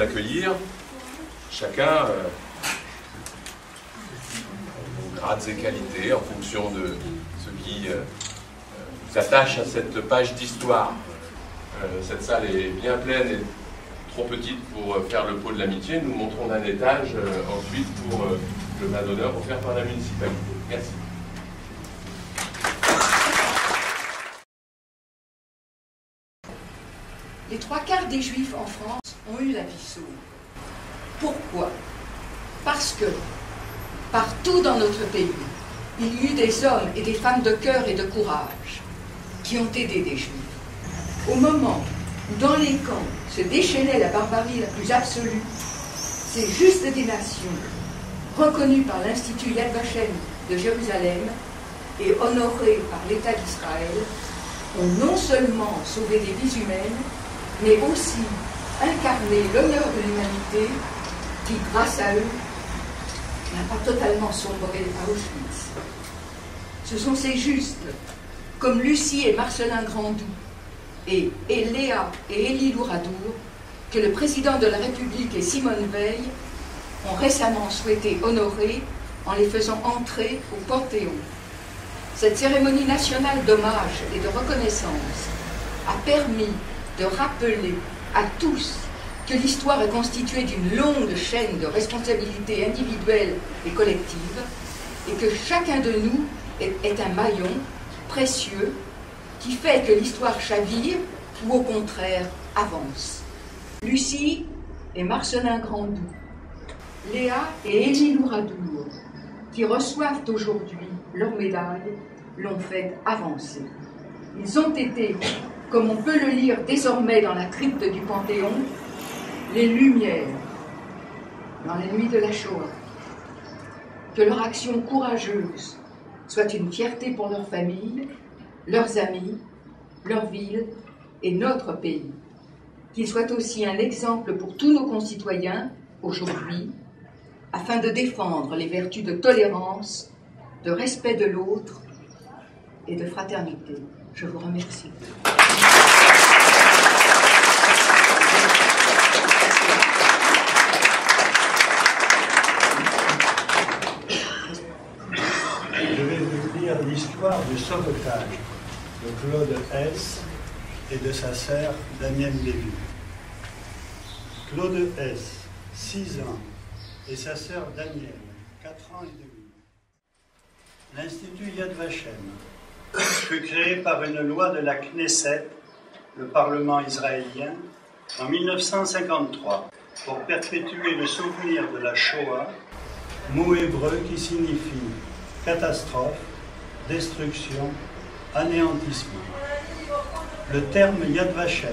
accueillir, chacun aux grades et qualités, en fonction de ce qui vous attache à cette page d'histoire. Cette salle est bien pleine et trop petite pour faire le pot de l'amitié. Nous monterons d'un étage ensuite pour le vin d'honneur offert par la municipalité. Merci. Les 3/4 des Juifs en France ont eu la vie sauve. Pourquoi? Parce que, partout dans notre pays, il y eut des hommes et des femmes de cœur et de courage qui ont aidé des Juifs. Au moment où dans les camps se déchaînait la barbarie la plus absolue, ces justes des nations, reconnus par l'Institut Yad Vashem de Jérusalem et honorés par l'État d'Israël, ont non seulement sauvé des vies humaines, mais aussi incarné l'honneur de l'humanité qui, grâce à eux, n'a pas totalement sombré à Auschwitz. Ce sont ces justes, comme Lucie et Marcelin Grandou, et Léa et Élie Louradour, que le président de la République et Simone Veil ont récemment souhaité honorer en les faisant entrer au Panthéon. Cette cérémonie nationale d'hommage et de reconnaissance a permis de rappeler à tous que l'histoire est constituée d'une longue chaîne de responsabilités individuelles et collectives et que chacun de nous est un maillon précieux qui fait que l'histoire chavire ou au contraire avance. Lucie et Marcelin Grandou, Léa et Élie Louradour, qui reçoivent aujourd'hui leur médaille, l'ont fait avancer. Ils ont été, comme on peut le lire désormais dans la crypte du Panthéon, les lumières dans les nuits de la Shoah. Que leur action courageuse soit une fierté pour leur famille, leurs amis, leur ville et notre pays. Qu'il soit aussi un exemple pour tous nos concitoyens aujourd'hui, afin de défendre les vertus de tolérance, de respect de l'autre et de fraternité. Je vous remercie. Je vais vous lire l'histoire du sauvetage de Claude Hess et de sa sœur Danielle Lévy. Claude Hess, 6 ans, et sa sœur Danielle, 4 ans et demi. L'Institut Yad Vashem fut créé par une loi de la Knesset, le Parlement israélien, en 1953 pour perpétuer le souvenir de la Shoah, mot hébreu qui signifie catastrophe, destruction, anéantissement. Le terme Yad Vashem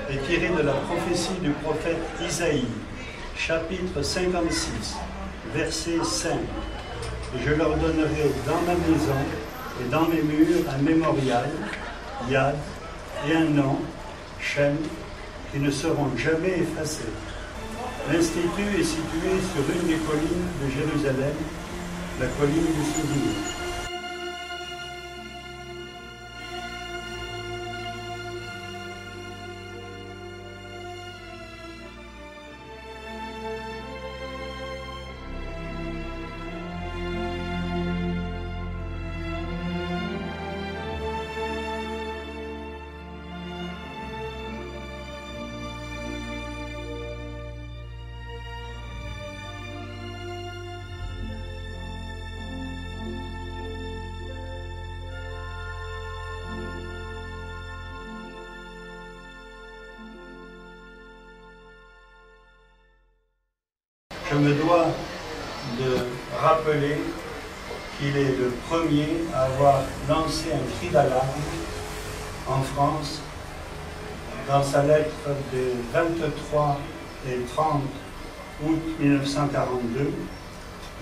est tiré de la prophétie du prophète Isaïe, chapitre 56, verset 5. Et je leur donnerai dans ma maison et dans mes murs un mémorial, Yad, et un nom, Shem, qui ne seront jamais effacés. L'Institut est situé sur une des collines de Jérusalem, la colline du souvenir. Je me dois de rappeler qu'il est le premier à avoir lancé un cri d'alarme en France dans sa lettre des 23 et 30 août 1942,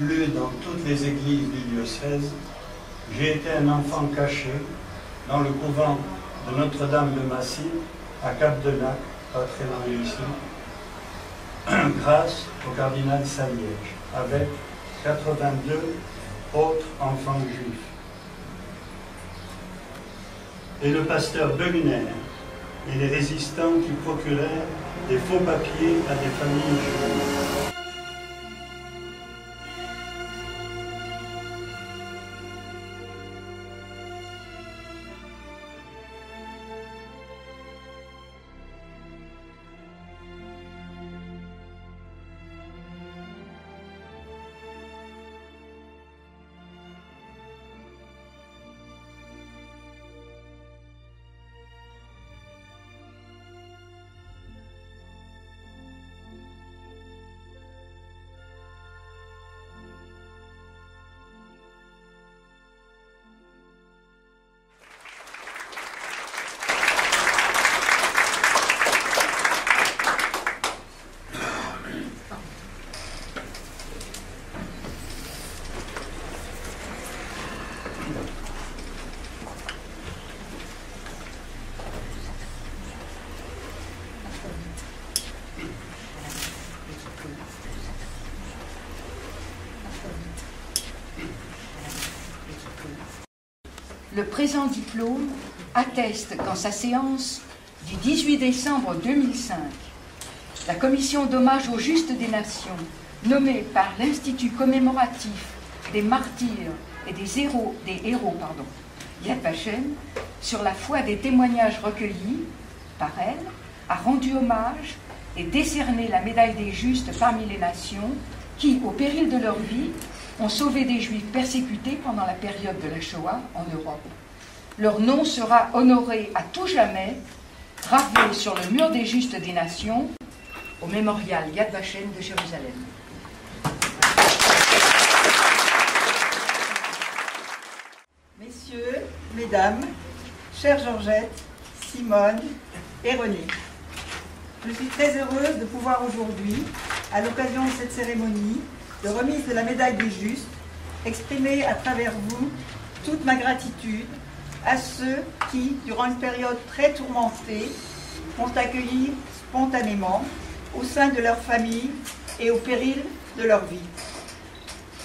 lue dans toutes les églises du diocèse. J'ai été un enfant caché dans le couvent de Notre-Dame de Massy, à Cap-de-Nac, pas très loin d'ici, grâce au cardinal Saliège, avec 82 autres enfants juifs. Et le pasteur Bugner, et les résistants qui procurèrent des faux papiers à des familles juives. Le présent diplôme atteste qu'en sa séance du 18 décembre 2005, la commission d'hommage aux justes des nations, nommée par l'Institut commémoratif des martyrs et des héros Yad Vashem, sur la foi des témoignages recueillis par elle, a rendu hommage et décerné la médaille des justes parmi les nations qui, au péril de leur vie, ont sauvé des Juifs persécutés pendant la période de la Shoah en Europe. Leur nom sera honoré à tout jamais, gravé sur le mur des justes des nations, au mémorial Yad Vashem de Jérusalem. Messieurs, mesdames, chère Georgette, Simone et René, je suis très heureuse de pouvoir aujourd'hui, à l'occasion de cette cérémonie de remise de la médaille des justes, exprimer à travers vous toute ma gratitude à ceux qui, durant une période très tourmentée, m'ont accueilli spontanément au sein de leur famille et au péril de leur vie.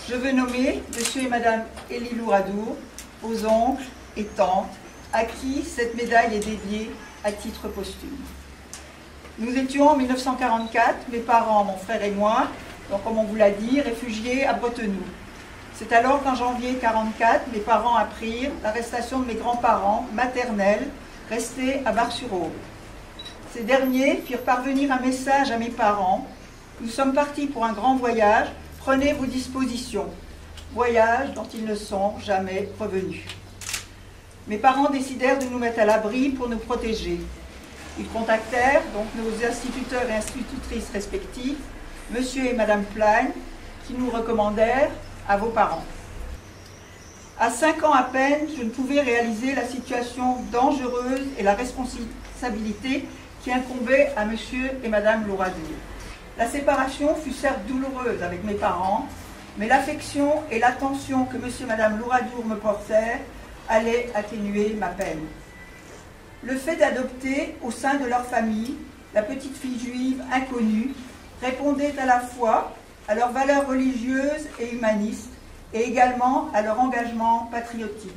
Je veux nommer M. et Mme Elie Louradour, aux oncles et tantes, à qui cette médaille est dédiée à titre posthume. Nous étions en 1944, mes parents, mon frère et moi, donc comme on vous l'a dit, réfugiés à Bretenoux. C'est alors qu'en janvier 1944, mes parents apprirent l'arrestation de mes grands-parents maternels, restés à Bar-sur-Aube. Ces derniers firent parvenir un message à mes parents. Nous sommes partis pour un grand voyage, prenez vos dispositions. Voyage dont ils ne sont jamais revenus. Mes parents décidèrent de nous mettre à l'abri pour nous protéger. Ils contactèrent donc nos instituteurs et institutrices respectifs, Monsieur et Madame Plein, qui nous recommandèrent à vos parents. À 5 ans à peine, je ne pouvais réaliser la situation dangereuse et la responsabilité qui incombait à Monsieur et Madame Louradour. La séparation fut certes douloureuse avec mes parents, mais l'affection et l'attention que Monsieur et Madame Louradour me portèrent allaient atténuer ma peine. Le fait d'adopter au sein de leur famille la petite fille juive inconnue répondait à la fois à leurs valeurs religieuses et humanistes et également à leur engagement patriotique.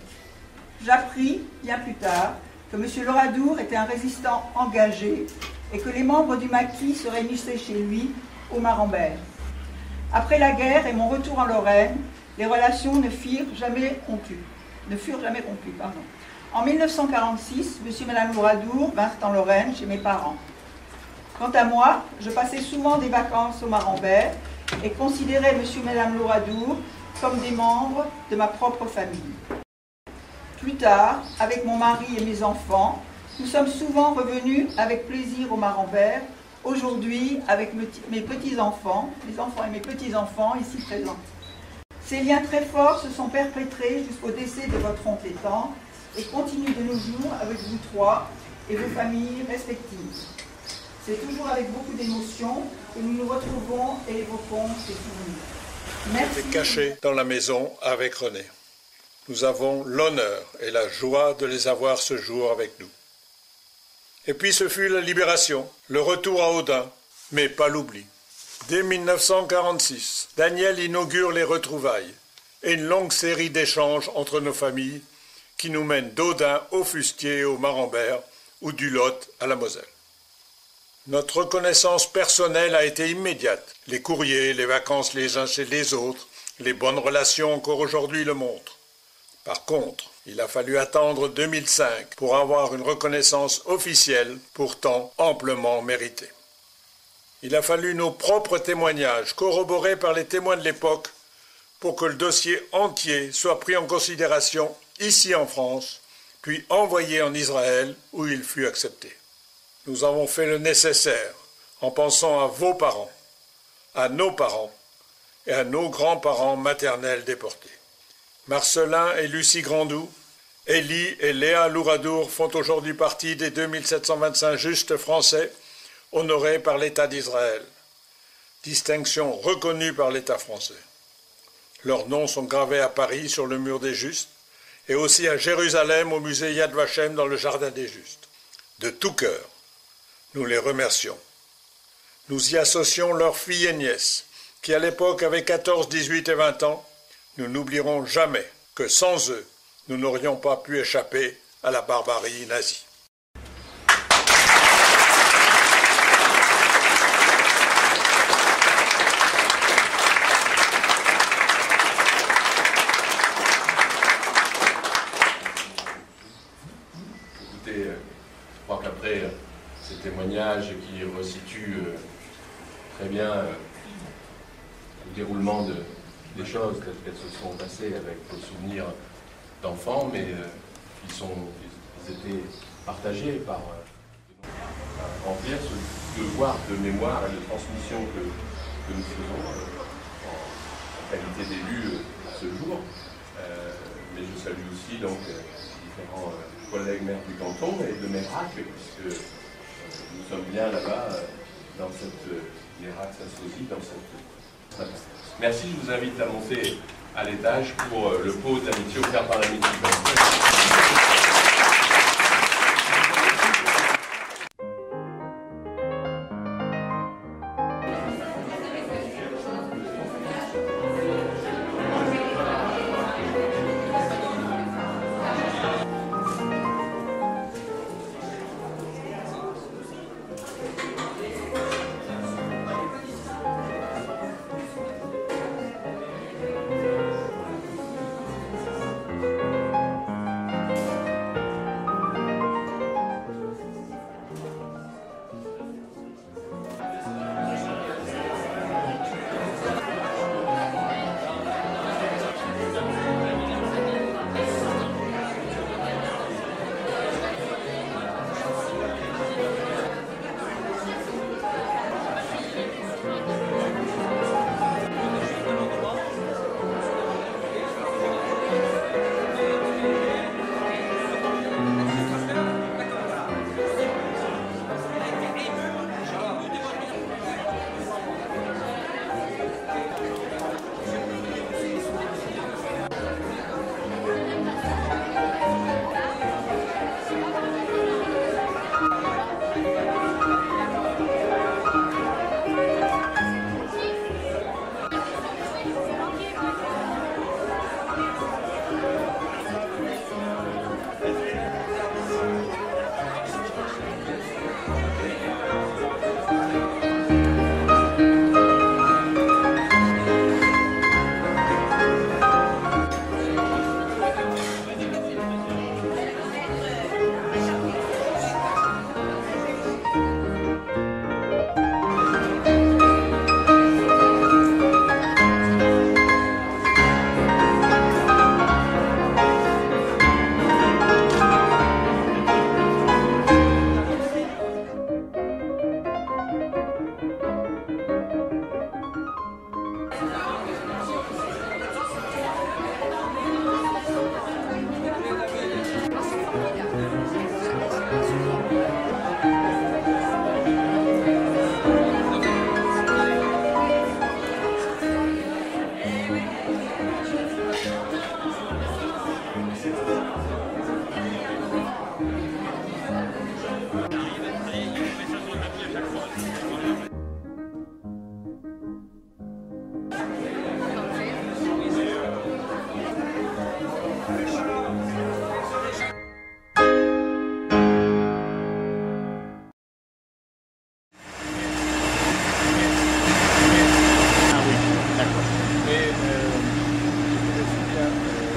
J'appris, bien plus tard, que M. Louradour était un résistant engagé et que les membres du maquis se réunissaient chez lui au Marambert. Après la guerre et mon retour en Lorraine, les relations ne furent jamais rompues. En 1946, M. et Mme Louradour vinrent en Lorraine chez mes parents. Quant à moi, je passais souvent des vacances au Marambert et considérais M. et Mme Louradour comme des membres de ma propre famille. Plus tard, avec mon mari et mes enfants, nous sommes souvent revenus avec plaisir au Marambert, aujourd'hui avec mes petits-enfants, mes enfants et mes petits-enfants ici présents. Ces liens très forts se sont perpétrés jusqu'au décès de votre oncle et tante et continuent de nos jours avec vous trois et vos familles respectives. C'est toujours avec beaucoup d'émotion que nous nous retrouvons et évoquons ces souvenirs. Merci. Cachés dans la maison avec René. Nous avons l'honneur et la joie de les avoir ce jour avec nous. Et puis ce fut la libération, le retour à Audun, mais pas l'oubli. Dès 1946, Daniel inaugure les retrouvailles et une longue série d'échanges entre nos familles qui nous mènent d'Audun au Fustier et au Marambert, ou du Lot à la Moselle. Notre reconnaissance personnelle a été immédiate. Les courriers, les vacances les uns chez les autres, les bonnes relations encore aujourd'hui le montrent. Par contre, il a fallu attendre 2005 pour avoir une reconnaissance officielle, pourtant amplement méritée. Il a fallu nos propres témoignages, corroborés par les témoins de l'époque, pour que le dossier entier soit pris en considération ici en France, puis envoyé en Israël où il fut accepté. Nous avons fait le nécessaire en pensant à vos parents, à nos parents et à nos grands-parents maternels déportés. Marcelin et Lucie Grandou, Élie et Léa Louradour font aujourd'hui partie des 2725 justes français honorés par l'État d'Israël, distinction reconnue par l'État français. Leurs noms sont gravés à Paris sur le mur des Justes et aussi à Jérusalem au musée Yad Vashem dans le Jardin des Justes. De tout cœur, nous les remercions. Nous y associons leurs filles et nièces, qui à l'époque avaient 14, 18 et 20 ans. Nous n'oublierons jamais que sans eux, nous n'aurions pas pu échapper à la barbarie nazie. Écoutez, je crois qu'après ces témoignages qui resituent très bien le déroulement des choses telles qu'elles se sont passées avec vos souvenirs d'enfants, mais ils étaient partagés par remplir ce devoir de mémoire et de transmission que nous faisons en qualité d'élus ce jour. Mais je salue aussi donc différents collègues maires du canton et de Mérac, puisque nous sommes bien là-bas dans cette Mérac-Saint-Sozy, dans cette... Merci, je vous invite à monter à l'étage pour le pot d'amitié offert par la municipalité.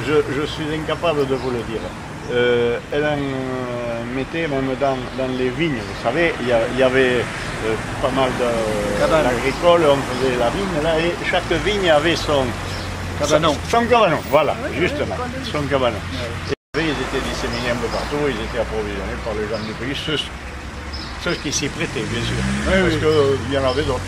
je suis incapable de vous le dire. Elle en mettait même dans les vignes. Vous savez, il y avait pas mal d'agricole, on faisait la vigne là, et chaque vigne avait son cabanon. Son cabanon, voilà, justement, son cabanon. Et ils étaient disséminés un peu partout, ils étaient approvisionnés par les gens du pays, ceux qui s'y prêtaient, bien sûr, parce qu'il y en avait d'autres.